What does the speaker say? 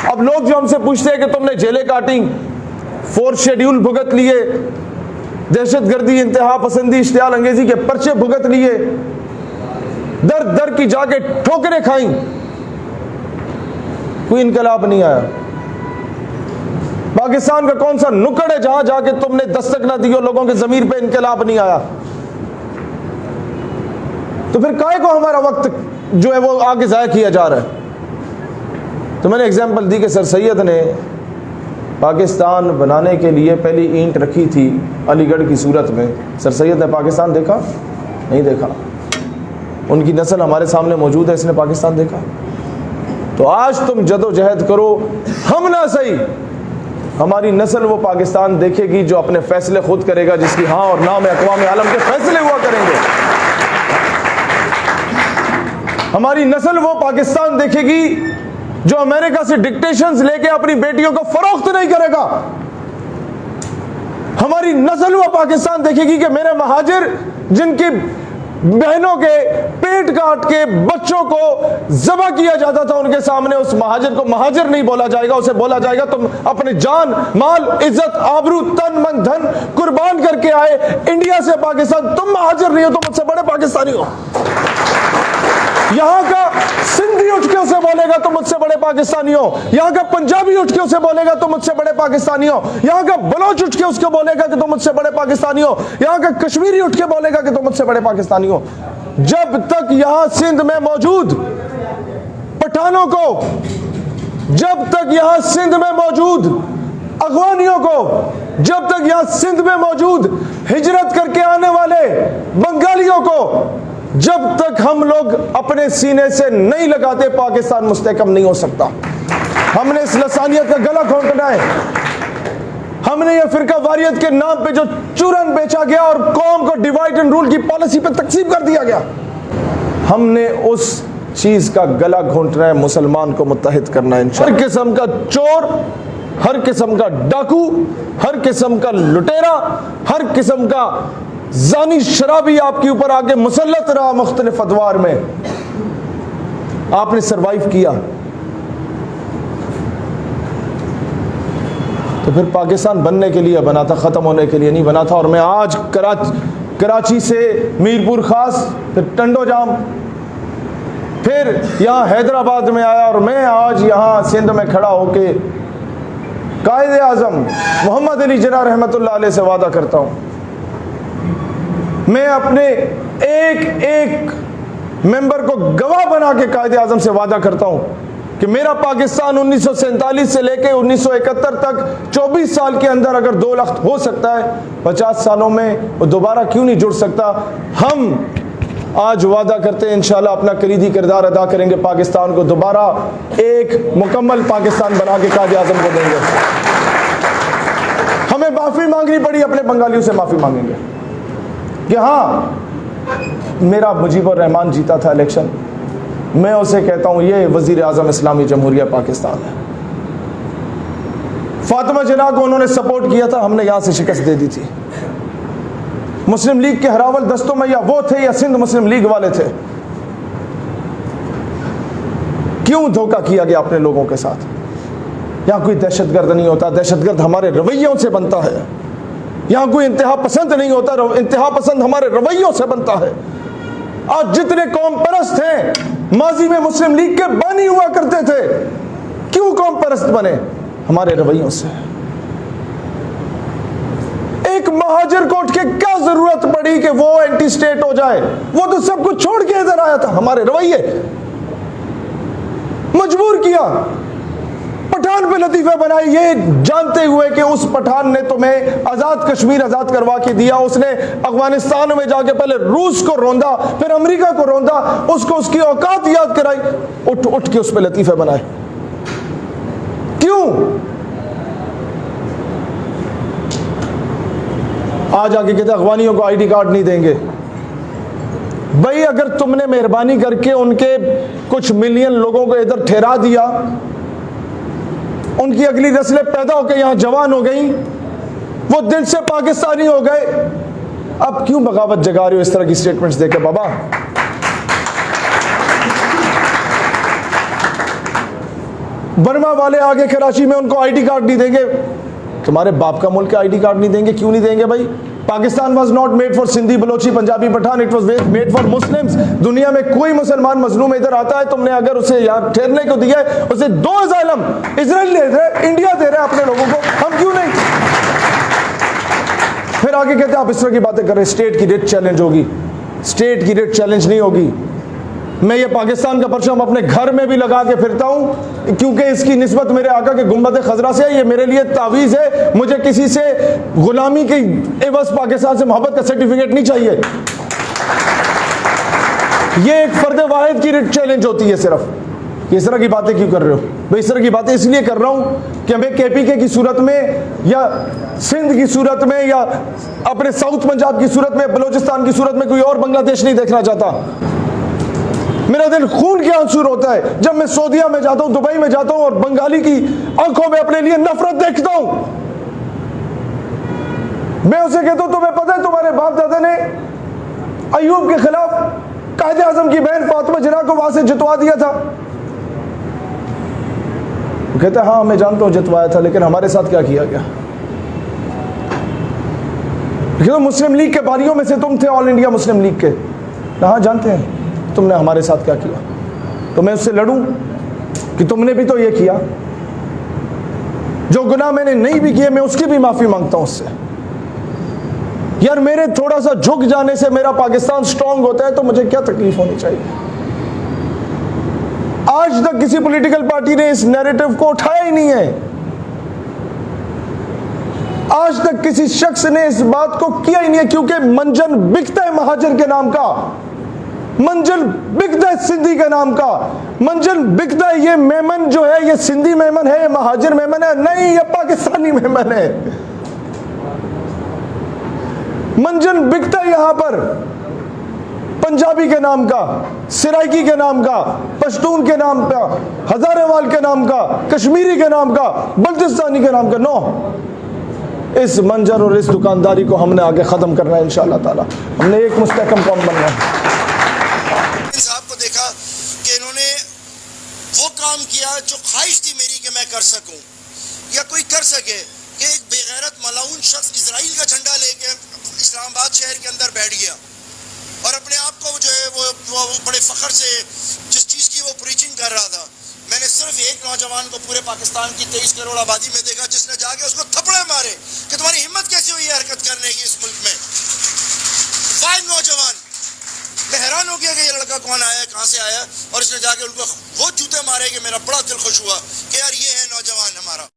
अब लोग जो हमसे पूछते हैं कि तुमने जेलें काटी, 4 शेड्यूल भुगत लिए, दहशतगर्दी, इंतहा पसंदी, इश्तियाल अंगेजी के पर्चे भुगत लिए, दर दर की जाके ठोकरें खाई, कोई इनकलाब नहीं आया। पाकिस्तान का कौन सा नुक्कड़ है जहां जाके तुमने दस्तक ना दी हो, लोगों के जमीर पे इनकलाब नहीं आया? तो फिर काहे को हमारा वक्त जो है वो आगे जाया किया जा रहा है? तो मैंने एग्जाम्पल दी कि सर सैयद ने पाकिस्तान बनाने के लिए पहली ईंट रखी थी अलीगढ़ की सूरत में। सर सैयद ने पाकिस्तान देखा? नहीं देखा। उनकी नस्ल हमारे सामने मौजूद है, इसने पाकिस्तान देखा? तो आज तुम जदोजहद करो, हम ना सही, हमारी नस्ल वो पाकिस्तान देखेगी जो अपने फैसले खुद करेगा, जिसकी हाँ और ना में अक़वाम आलम के फैसले हुआ करेंगे। हमारी नस्ल वो पाकिस्तान देखेगी जो अमेरिका से डिक्टेशंस लेके अपनी बेटियों को फरोख्त नहीं करेगा। हमारी नस्ल वो पाकिस्तान देखेगी कि मेरे महाजिर जिनकी बहनों के पेट काट के बच्चों को ज़बह किया जाता था, उनके सामने उस महाजिर को महाजिर नहीं बोला जाएगा, उसे बोला जाएगा तुम अपने जान, माल, इज्जत, आबरू, तन, मन, धन कुर्बान करके आए इंडिया से पाकिस्तान। तुम महाजिर नहीं हो, तुम मुझसे बड़े पाकिस्तानी हो। यहाँ का सिंधी उठ के उसे बोलेगा तो मुझसे बड़े पाकिस्तानी हो, यहाँ का पंजाबी उठ के उसे बोलेगा तो मुझसे बड़े पाकिस्तानी हो, यहाँ का बलोच उठ के उसको बोलेगा कि तुम मुझसे बड़े पाकिस्तानी हो, यहाँ का कश्मीरी उठ के बोलेगा कि तुम मुझसे बड़े पाकिस्तानी हो। जब तक यहाँ सिंध में मौजूद पठानों को, जब तक यहाँ सिंध में मौजूद अफगानियों को, जब तक यहाँ सिंध में मौजूद हिजरत करके आने वाले बंगालियों को, जब तक हम लोग अपने सीने से नहीं लगाते, पाकिस्तान मुस्तहकम नहीं हो सकता। हमने इस लसानियत का गला घोंटना है। हमने ये फिरका वारियत के नाम पे जो चूरन बेचा गया और कौम को डिवाइड एंड रूल की पॉलिसी पे तकसीम कर दिया गया, हमने उस चीज का गला घोंटना है, मुसलमान को मुत्तहिद करना है। हर किस्म का चोर, हर किस्म का डाकू, हर किस्म का लुटेरा, हर किस्म का जानी शराबी आपके ऊपर आगे मुसल्लत रहा मुख्तलिफ अदवार में, आपने सरवाइव किया। तो फिर पाकिस्तान बनने के लिए बना था, ख़त्म होने के लिए नहीं बना था। और मैं आज कराची से मीरपुर खास, फिर टंडो जाम, फिर यहाँ हैदराबाद में आया और मैं आज यहाँ सिंध में खड़ा होके कायदे आज़म मोहम्मद अली जिन्ना रहमतुल्लाह अलैह से वादा करता हूँ, मैं अपने एक एक मेंबर को गवाह बना के कायदे आज़म से वादा करता हूँ कि मेरा पाकिस्तान 1947 से लेके 1971 तक 24 साल के अंदर अगर 2 लाख हो सकता है, 50 सालों में वो दोबारा क्यों नहीं जुड़ सकता। हम आज वादा करते हैं इंशाल्लाह अपना कलीदी किरदार अदा करेंगे, पाकिस्तान को दोबारा एक मुकम्मल पाकिस्तान बना के कायदे आज़म को देंगे। हमें माफ़ी मांगनी पड़ी, अपने बंगालियों से माफ़ी मांगेंगे कि हाँ मेरा मुजीबुर रहमान जीता था इलेक्शन, मैं उसे कहता हूँ ये वज़ीर आज़म इस्लामी जमहूरिया पाकिस्तान है। फातिमा जिन्ना को उन्होंने सपोर्ट किया था, हमने यहाँ से शिकस्त दे दी थी। मुस्लिम लीग के हरावल दस्तों में या वो थे या सिंध मुस्लिम लीग वाले थे। क्यों धोखा किया गया अपने लोगों के साथ? यहाँ कोई दहशतगर्द नहीं होता, दहशतगर्द हमारे रवैयों से बनता है। यहाँ कोई इंतहा पसंद नहीं होता, इंतहा पसंद हमारे रवैयों से बनता है। आज जितने कौम परस्त हैं, माजी में मुस्लिम लीग के बानी हुआ करते थे, क्यों कौम परस्त बने? हमारे रवैयों से। एक महाजिर को उठ के क्या जरूरत पड़ी कि वो एंटी स्टेट हो जाए? वो तो सब कुछ छोड़ के इधर आया था, हमारे रवैये मजबूर किया। पठान पे लतीफे बनाए, ये जानते हुए कि उस पठान ने तुम्हें आजाद कश्मीर आजाद करवा के दिया, उसने अफगानिस्तान में जाके पहले रूस को रोंदा, फिर अमेरिका को रोंदा, उसको उसकी औकात याद कराई, उठ उठ के उस पे लतीफे बनाए। क्यों? आज आके कहते अफगानियों को आईडी कार्ड नहीं देंगे। भाई अगर तुमने मेहरबानी करके उनके कुछ मिलियन लोगों को इधर ठहरा दिया, उनकी अगली नस्लें पैदा होकर यहां जवान हो गई, वो दिल से पाकिस्तानी हो गए, अब क्यों बगावत जगा रहे हो इस तरह की स्टेटमेंट्स देके? बाबा बर्मा वाले आगे कराची में उनको आईडी कार्ड नहीं देंगे। तुम्हारे बाप का मुल्क आईडी कार्ड नहीं देंगे, क्यों नहीं देंगे भाई? Pakistan was not made for Sindhi, Balochi, Punjabi, Pathan, it was made for Muslims. दुनिया में कोई मुसलमान मजलूम इधर आता है, तुमने अगर उसे यहाँ ठहरने को दिया है, उसे 2 असाइलम इजराइल दे रहे, इंडिया दे रहा है अपने लोगों को, हम क्यों नहीं? फिर आगे कहते हैं आप इस तरह की बातें कर रहे, स्टेट की रेट चैलेंज होगी। स्टेट की रेट चैलेंज नहीं होगी। मैं ये पाकिस्तान का परचम अपने घर में भी लगा के फिरता हूं, क्योंकि इसकी निस्बत मेरे आका के गुंबद खजरा से है। ये मेरे लिए तावीज़ है, मुझे किसी से गुलामी की एवज पाकिस्तान से मोहब्बत का सर्टिफिकेट नहीं चाहिए। ये एक फर्द वाहिद की रिट चैलेंज होती है सिर्फ। इस तरह की बातें क्यों कर रहे हो भाई? इस तरह की बातें इसलिए कर रहा हूं कि हमें केपीके की सूरत में या सिंध की सूरत में या अपने साउथ पंजाब की सूरत में, बलोचिस्तान की सूरत में कोई और बांग्लादेश नहीं देखना चाहता। मेरा दिल खून के आंसू होता है जब मैं सऊदीया में जाता हूं, दुबई में जाता हूं और बंगाली की आंखों में अपने लिए नफरत देखता हूं। मैं उसे कहता हूं तुम्हें पता है तुम्हारे बाप दादा ने अयूब के खिलाफ कायदे आजम की बहन फातिमा जिन्ना को वहां से जितवा दिया था। वो कहता है हाँ मैं जानता हूं जितवाया था, लेकिन हमारे साथ क्या किया गया? तो मुस्लिम लीग के बानियों में से तुम थे, ऑल इंडिया मुस्लिम लीग के। हाँ जानते हैं तुमने हमारे साथ क्या किया। तो मैं उससे लड़ूं कि तुमने भी तो ये किया। जो गुनाह मैंने नहीं भी किए मैं उसकी भी माफी मांगता हूं उससे। यार मेरे थोड़ा सा झुक जाने से मेरा पाकिस्तान स्ट्रांग होता है, तो मुझे क्या तकलीफ होनी चाहिए? आज तक किसी पॉलिटिकल पार्टी ने इस नैरेटिव को उठाया ही नहीं है। आज तक किसी शख्स ने इस बात को किया ही नहीं है, क्योंकि मंजन बिकता है महाजर के नाम का, मंजन बिकता है सिंधी के नाम का, मंजन बिकता है। ये मेमन जो है ये सिंधी मेमन है, ये महाजर मेमन है? नहीं, ये पाकिस्तानी मेमन है। मंजन बिकता है यहां पर पंजाबी के नाम का, सिराइकी के नाम का, पश्तून के नाम का, हजारेवाल के नाम का, कश्मीरी के नाम का, बल्तिस्तानी के नाम का। नो, इस मंजर और इस दुकानदारी को हमने आगे खत्म करना है इंशाअल्लाह ताला। हमने एक मुस्तहकम कौम बनना है। साहब को देखा कि इन्होंने वो काम किया जो ख्वाहिश थी मेरी कि मैं कर सकूं या कोई कर सके, कि एक बेगैरत मलाउन शख्स इजराइल का झंडा लेके इस्लामाबाद शहर के अंदर बैठ गया और अपने आप को जो है वो बड़े फख्र से जिस चीज़ की वो प्रीचिंग कर रहा था। मैंने सिर्फ एक नौजवान को पूरे पाकिस्तान की 23 करोड़ आबादी में देखा जिसने जाके उसको थप्पड़े मारे कि तुम्हारी हिम्मत कैसे हुई हरकत करने की इस मुल्क में। 5 नौजवान। मैं हैरान हो गया कि ये लड़का कौन आया, कहाँ से आया, और इसने जाके उनको वो जूते मारे कि मेरा बड़ा दिल खुश हुआ